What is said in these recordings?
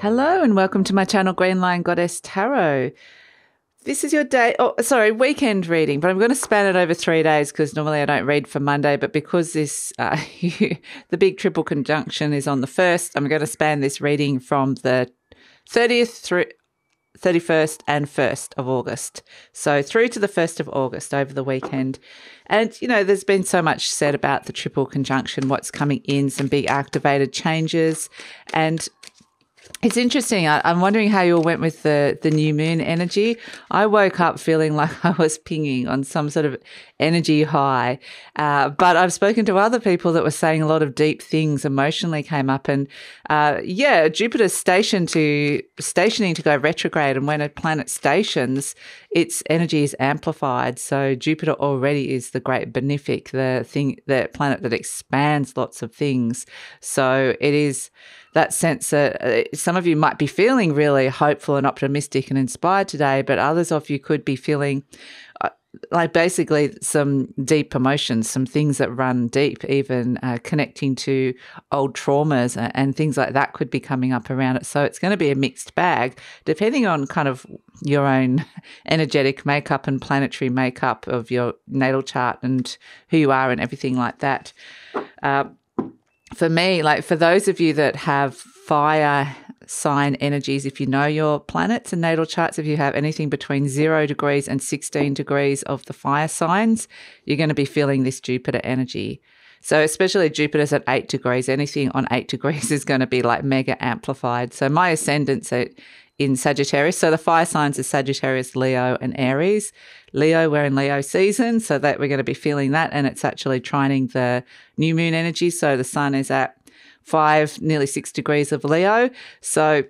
Hello and welcome to my channel, GreenLion Goddess Tarot. This is your weekend reading, but I'm going to span it over 3 days because normally I don't read for Monday, but because this, the big triple conjunction is on the 1st, I'm going to span this reading from the 30th through 31st and 1st of August. So through to the 1st of August over the weekend. And, you know, there's been so much said about the triple conjunction, what's coming in, some big activated changes. And it's interesting. I'm wondering how you all went with the new moon energy. I woke up feeling like I was pinging on some sort of energy high. But I've spoken to other people that were saying a lot of deep things emotionally came up. And Jupiter's stationing to go retrograde. And when a planet stations, its energy is amplified. So Jupiter already is the great benefic, the planet that expands lots of things. So it is that sense that some of you might be feeling really hopeful and optimistic and inspired today, but others of you could be feeling like basically some deep emotions, some things that run deep, even connecting to old traumas and things like that could be coming up around it. So it's going to be a mixed bag depending on kind of your own energetic makeup and planetary makeup of your natal chart and who you are and everything like that. For me, like for those of you that have fire sign energies, if you know your planets and natal charts, if you have anything between 0 degrees and 16 degrees of the fire signs, you're going to be feeling this Jupiter energy. So especially Jupiter's at 8 degrees, anything on 8 degrees is going to be like mega amplified. So my ascendant's in Sagittarius. So the fire signs are Sagittarius, Leo and Aries. Leo, we're in Leo season, so that we're going to be feeling that. And it's actually trining the new moon energy. So the sun is at 5, nearly 6 degrees of Leo. So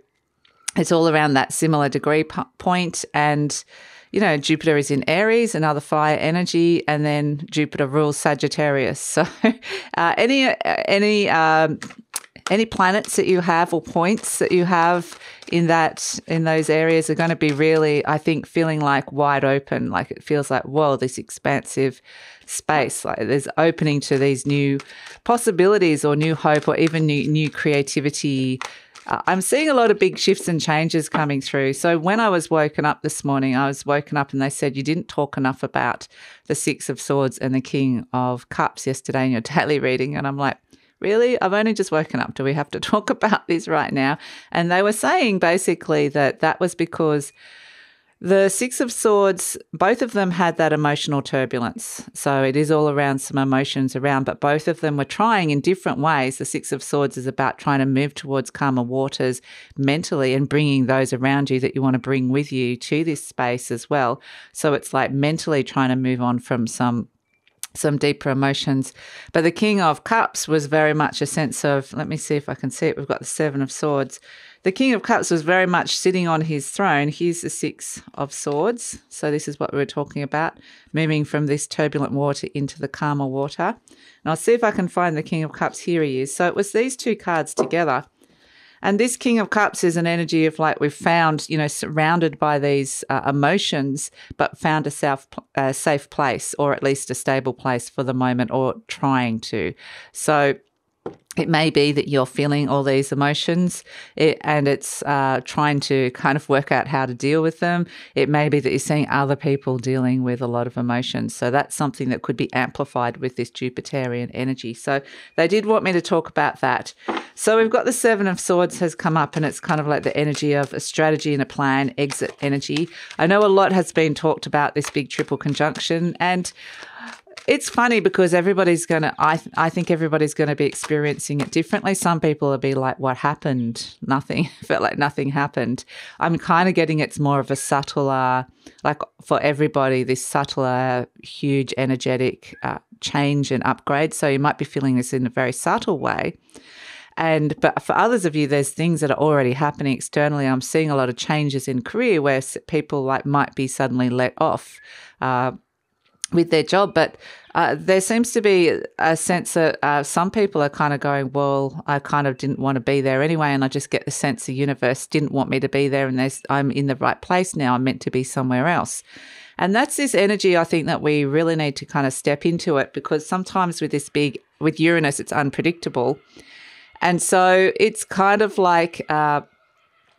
it's all around that similar degree point. And, you know, Jupiter is in Aries, another fire energy, and then Jupiter rules Sagittarius. So any planets that you have or points that you have in those areas are going to be really, I think, feeling like wide open. Like it feels like, whoa, this expansive space. Like there's opening to these new possibilities or new hope or even new creativity. I'm seeing a lot of big shifts and changes coming through. So when I was woken up this morning, I was woken up and they said you didn't talk enough about the 6 of Swords and the King of Cups yesterday in your daily reading. And I'm like, really? I've only just woken up. Do we have to talk about this right now? And they were saying basically that was because the 6 of Swords, both of them had that emotional turbulence. So it is all around some emotions around, but both of them were trying in different ways. The 6 of Swords is about trying to move towards calmer waters mentally and bringing those around you that you want to bring with you to this space as well. So it's like mentally trying to move on from some deeper emotions. But the King of Cups was very much a sense of, let me see if I can see it. We've got the 7 of Swords. The King of Cups was very much sitting on his throne. Here's the 6 of Swords. So this is what we were talking about, moving from this turbulent water into the calmer water. And I'll see if I can find the King of Cups. Here he is. So it was these two cards together. And this King of Cups is an energy of like we've found, you know, surrounded by these emotions, but found a safe place or at least a stable place for the moment or trying to. So it may be that you're feeling all these emotions and it's trying to kind of work out how to deal with them. It may be that you're seeing other people dealing with a lot of emotions. So that's something that could be amplified with this Jupiterian energy. So they did want me to talk about that. So we've got the 7 of Swords has come up and it's kind of like the energy of a strategy and a plan, exit energy. I know a lot has been talked about this big triple conjunction and it's funny because everybody's going to, I think everybody's going to be experiencing it differently. Some people will be like, what happened? Nothing. Felt like nothing happened. I'm kind of getting it's more of a subtler, like for everybody, this subtler, huge energetic change and upgrade. So you might be feeling this in a very subtle way. But for others of you, there's things that are already happening externally. I'm seeing a lot of changes in career where people like might be suddenly let off with their job, but there seems to be a sense that some people are kind of going, well, I kind of didn't want to be there anyway, and I just get the sense the universe didn't want me to be there, and I'm in the right place now. I'm meant to be somewhere else. And that's this energy I think that we really need to kind of step into it, because sometimes with Uranus, it's unpredictable. And so it's kind of like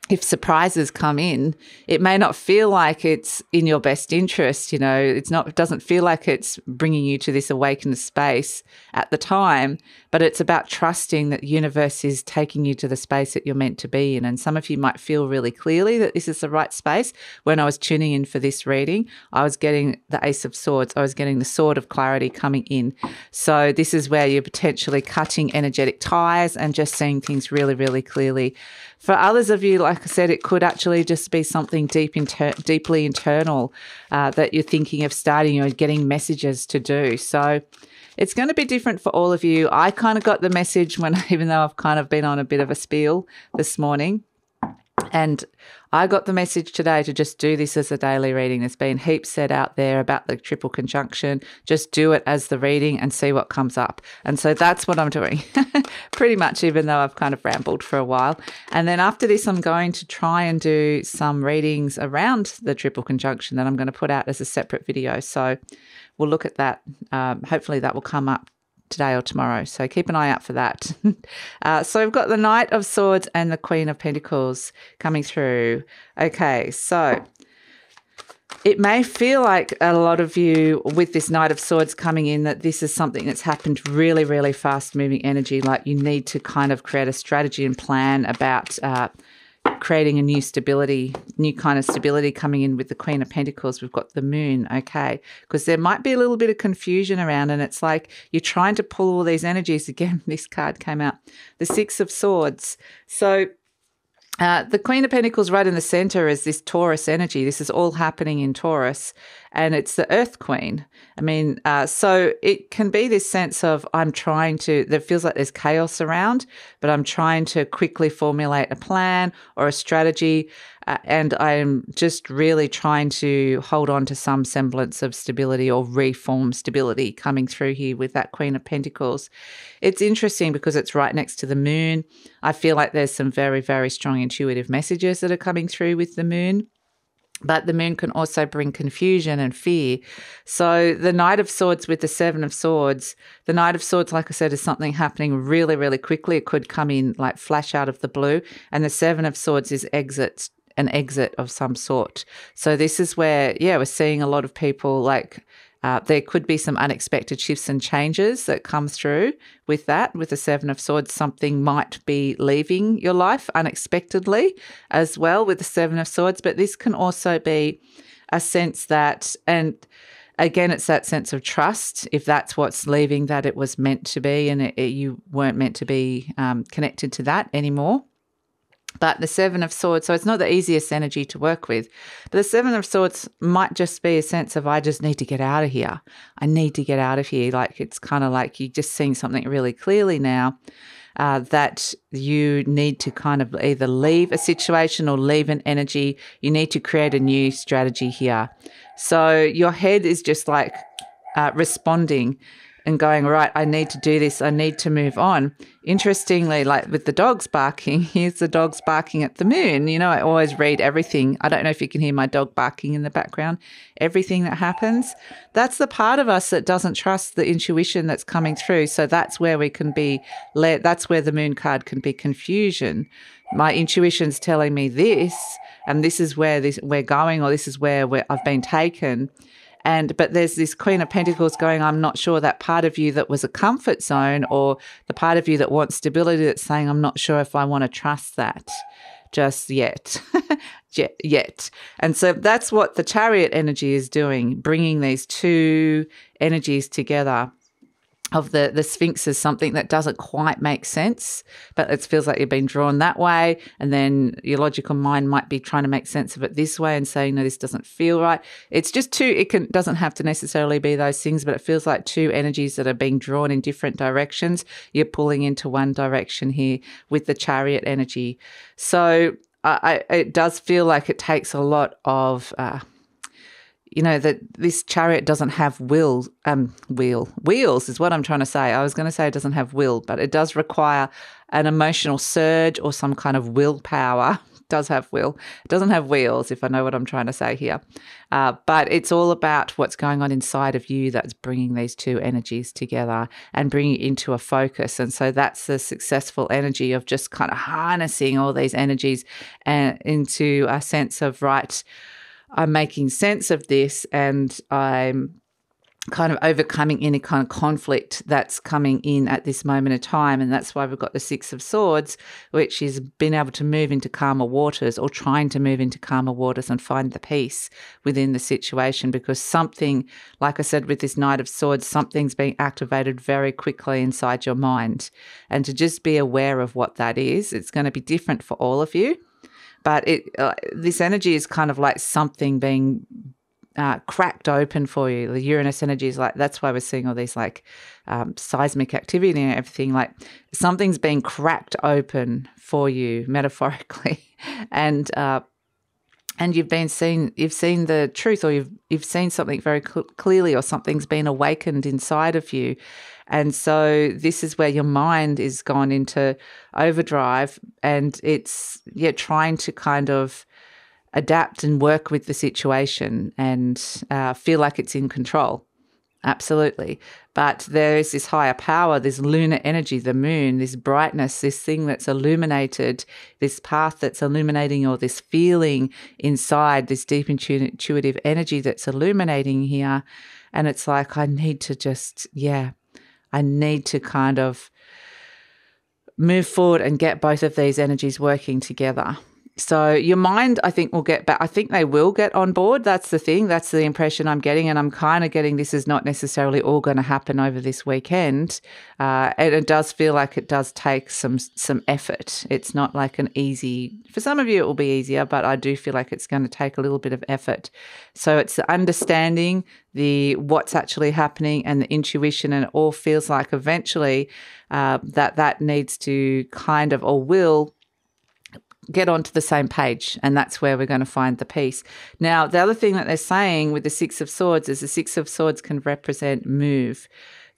if surprises come in, it may not feel like it's in your best interest. You know, it doesn't feel like it's bringing you to this awakened space at the time, but it's about trusting that the universe is taking you to the space that you're meant to be in. And some of you might feel really clearly that this is the right space. When I was tuning in for this reading, I was getting the Ace of Swords. I was getting the Sword of Clarity coming in. So this is where you're potentially cutting energetic ties and just seeing things really, really clearly. For others of you, like I said, it could actually just be something deeply internal that you're thinking of starting or getting messages to do. So it's going to be different for all of you. I kind of got the message even though I've kind of been on a bit of a spiel this morning. And I got the message today to just do this as a daily reading. There's been heaps said out there about the triple conjunction. Just do it as the reading and see what comes up. And so that's what I'm doing pretty much, even though I've kind of rambled for a while. And then after this, I'm going to try and do some readings around the triple conjunction that I'm going to put out as a separate video. So we'll look at that. Hopefully that will come up today or tomorrow. So keep an eye out for that. So we've got the Knight of Swords and the Queen of Pentacles coming through. Okay, so it may feel like a lot of you with this Knight of Swords coming in that this is something that's happened really, really fast moving energy. Like you need to kind of create a strategy and plan about creating a new kind of stability coming in with the Queen of Pentacles. We've got the Moon, okay, because there might be a little bit of confusion around, and it's like you're trying to pull all these energies. Again, this card came out, the Six of Swords. So the Queen of Pentacles right in the center is this Taurus energy. This is all happening in Taurus, and it's the Earth Queen. I mean, so it can be this sense of there feels like there's chaos around, but I'm trying to quickly formulate a plan or a strategy, and I'm just really trying to hold on to some semblance of stability or reform stability coming through here with that Queen of Pentacles. It's interesting because it's right next to the Moon. I feel like there's some very, very strong intuitive messages that are coming through with the Moon. But the Moon can also bring confusion and fear. So the Knight of Swords with the Seven of Swords, the Knight of Swords, like I said, is something happening really, really quickly. It could come in like flash out of the blue. And the Seven of Swords is an exit of some sort. So this is where, we're seeing a lot of people like there could be some unexpected shifts and changes that come through with that. With the Seven of Swords, something might be leaving your life unexpectedly as well with the Seven of Swords. But this can also be a sense that, and again, it's that sense of trust, if that's what's leaving, that it was meant to be and you weren't meant to be connected to that anymore. But the Seven of Swords, so it's not the easiest energy to work with. But the Seven of Swords might just be a sense of, I just need to get out of here. I need to get out of here. Like it's kind of like you're just seeing something really clearly now that you need to kind of either leave a situation or leave an energy. You need to create a new strategy here. So your head is just like responding and going, right, I need to do this. I need to move on. Interestingly, like with the dogs barking, here's the dogs barking at the Moon. You know, I always read everything. I don't know if you can hear my dog barking in the background. Everything that happens, that's the part of us that doesn't trust the intuition that's coming through. So that's where we can be led. That's where the Moon card can be confusion. My intuition's telling me this, and this is where we're going, or this is where I've been taken. But there's this Queen of Pentacles going, I'm not sure, that part of you that was a comfort zone, or the part of you that wants stability that's saying, I'm not sure if I want to trust that just yet. yet. And so that's what the Chariot energy is doing, bringing these two energies together. Of the Sphinx is something that doesn't quite make sense, but it feels like you've been drawn that way, and then your logical mind might be trying to make sense of it this way and saying, no, this doesn't feel right. It's just doesn't have to necessarily be those things, but it feels like two energies that are being drawn in different directions. You're pulling into one direction here with the Chariot energy. So it does feel like it takes a lot of that this Chariot doesn't have wheels is what I'm trying to say. I was going to say it doesn't have will, but it does require an emotional surge or some kind of willpower does have will. It doesn't have wheels, if I know what I'm trying to say here. But it's all about what's going on inside of you that's bringing these two energies together and bringing it into a focus. And so that's the successful energy of just kind of harnessing all these energies and into a sense of, right, I'm making sense of this and I'm kind of overcoming any kind of conflict that's coming in at this moment of time. And that's why we've got the Six of Swords, which is being able to move into calmer waters, or trying to move into calmer waters and find the peace within the situation, because something, like I said, with this Knight of Swords, something's being activated very quickly inside your mind. And to just be aware of what that is, it's going to be different for all of you. But this energy is kind of like something being cracked open for you. The Uranus energy is like, that's why we're seeing all these like seismic activity and everything. Like something's being cracked open for you, metaphorically, and you've seen the truth, or you've seen something very clearly, or something's been awakened inside of you. And so this is where your mind is gone into overdrive, and it's trying to kind of adapt and work with the situation and feel like it's in control. Absolutely. But there is this higher power, this lunar energy, the moon, this brightness, this thing that's illuminated, this path that's illuminating, or this feeling inside, this deep intuitive energy that's illuminating here. And it's like, I need to kind of move forward and get both of these energies working together. So your mind, I think, will get back. I think they will get on board. That's the thing. That's the impression I'm getting. And I'm kind of getting this is not necessarily all going to happen over this weekend. And it does feel like it does take some effort. It's not like an easy, for some of you it will be easier, but I do feel like it's going to take a little bit of effort. So it's the understanding what's actually happening and the intuition, and it all feels like eventually that needs to kind of, or will, get onto the same page, and that's where we're going to find the peace. Now, the other thing that they're saying with the Six of Swords is the Six of Swords can represent move,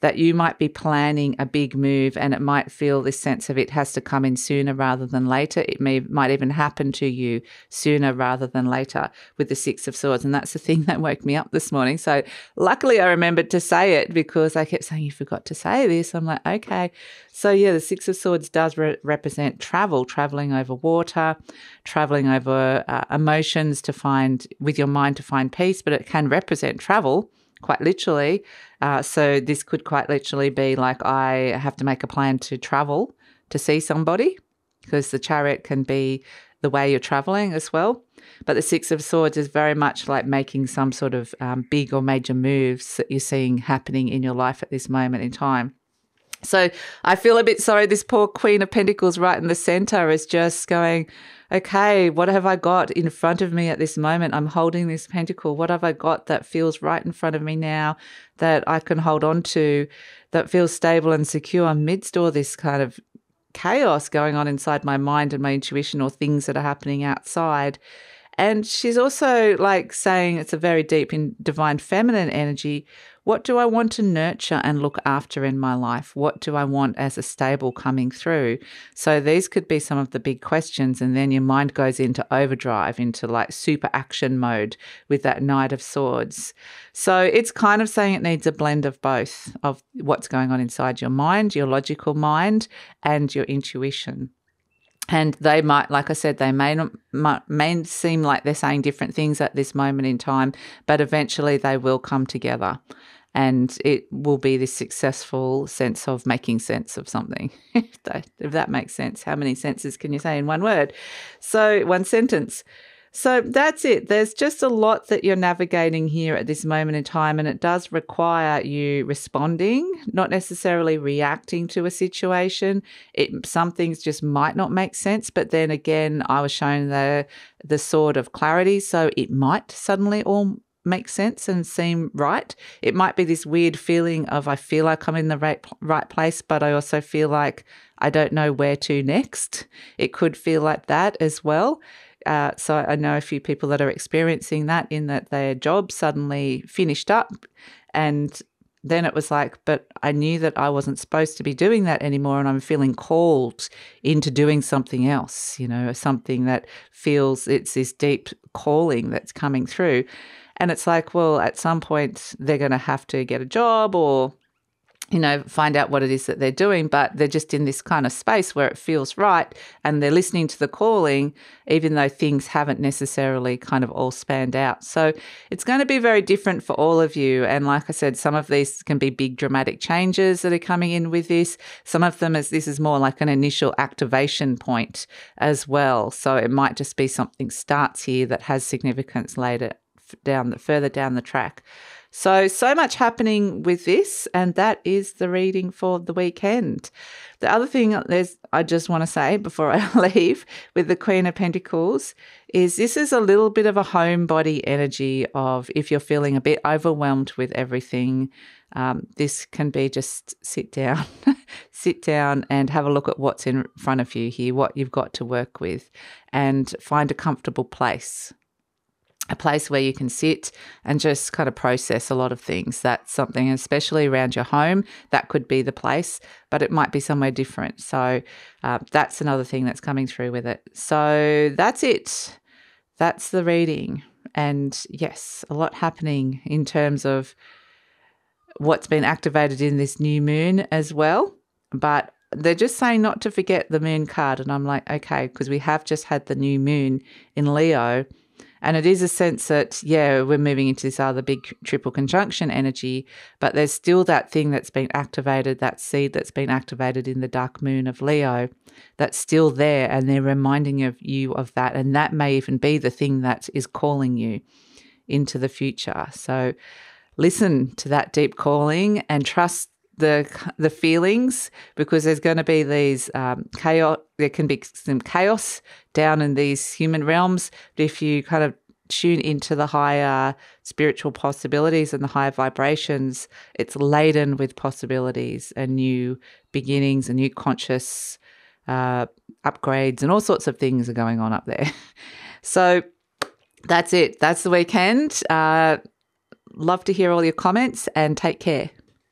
that you might be planning a big move, and it might feel this sense of it has to come in sooner rather than later. It might even happen to you sooner rather than later with the Six of Swords. And that's the thing that woke me up this morning. So luckily I remembered to say it, because I kept saying, you forgot to say this. I'm like, okay. So yeah, the Six of Swords does represent traveling over water, traveling over emotions with your mind to find peace, but it can represent travel quite literally. So this could quite literally be like, I have to make a plan to travel to see somebody, because the Chariot can be the way you're traveling as well. But the Six of Swords is very much like making some sort of big or major moves that you're seeing happening in your life at this moment in time. So I feel a bit sorry. This poor Queen of Pentacles right in the center is just going, okay, what have I got in front of me at this moment? I'm holding this pentacle. What have I got that feels right in front of me now that I can hold on to, that feels stable and secure amidst all this kind of chaos going on inside my mind and my intuition, or things that are happening outside? And she's also like saying, it's a very deep in divine feminine energy. What do I want to nurture and look after in my life? What do I want as a stable coming through? So these could be some of the big questions. And then your mind goes into overdrive, into like super action mode with that Knight of Swords. So it's kind of saying it needs a blend of both, of what's going on inside your mind, your logical mind, and your intuition. And they might, like I said, they may seem like they're saying different things at this moment in time, but eventually they will come together, and it will be this successful sense of making sense of something, if that makes sense. How many senses can you say in one word? So one sentence. So that's it. There's just a lot that you're navigating here at this moment in time, and it does require you responding, not necessarily reacting to a situation. Some things just might not make sense, but then again, I was shown the sword of clarity, so it might suddenly all make sense and seem right. It might be this weird feeling of, I feel like I'm in the right place, but I also feel like I don't know where to next. It could feel like that as well. So I know a few people that are experiencing that, in that their job suddenly finished up and then it was like, but I knew that I wasn't supposed to be doing that anymore, and I'm feeling called into doing something else, something that feels it's this deep calling that's coming through. And it's like, well, at some point they're going to have to get a job or find out what it is that they're doing, but they're just in this kind of space where it feels right and they're listening to the calling, even though things haven't necessarily kind of all spanned out. So it's going to be very different for all of you. And like I said, some of these can be big dramatic changes that are coming in with this. Some of them this is more like an initial activation point as well. So it might just be something starts here that has significance later further down the track. So much happening with this, and that is the reading for the weekend. The other thing I just want to say before I leave with the Queen of Pentacles is this is a little bit of a homebody energy of if you're feeling a bit overwhelmed with everything, this can be just sit down and have a look at what's in front of you here, what you've got to work with, and find a comfortable place. A place where you can sit and just kind of process a lot of things. That's something, especially around your home, that could be the place, but it might be somewhere different. So that's another thing that's coming through with it. So that's it. That's the reading. And yes, a lot happening in terms of what's been activated in this new moon as well. But they're just saying not to forget the moon card. And I'm like, okay, because we have just had the new moon in Leo. And it is a sense that, we're moving into this other big triple conjunction energy, but there's still that thing that's been activated, that seed that's been activated in the dark moon of Leo, that's still there, and they're reminding you of that. And that may even be the thing that is calling you into the future. So listen to that deep calling and trust the feelings, because there's going to be these chaos. There can be some chaos down in these human realms. But if you kind of tune into the higher spiritual possibilities and the higher vibrations, it's laden with possibilities and new beginnings and new conscious upgrades and all sorts of things are going on up there. So that's it. That's the weekend. Love to hear all your comments and take care.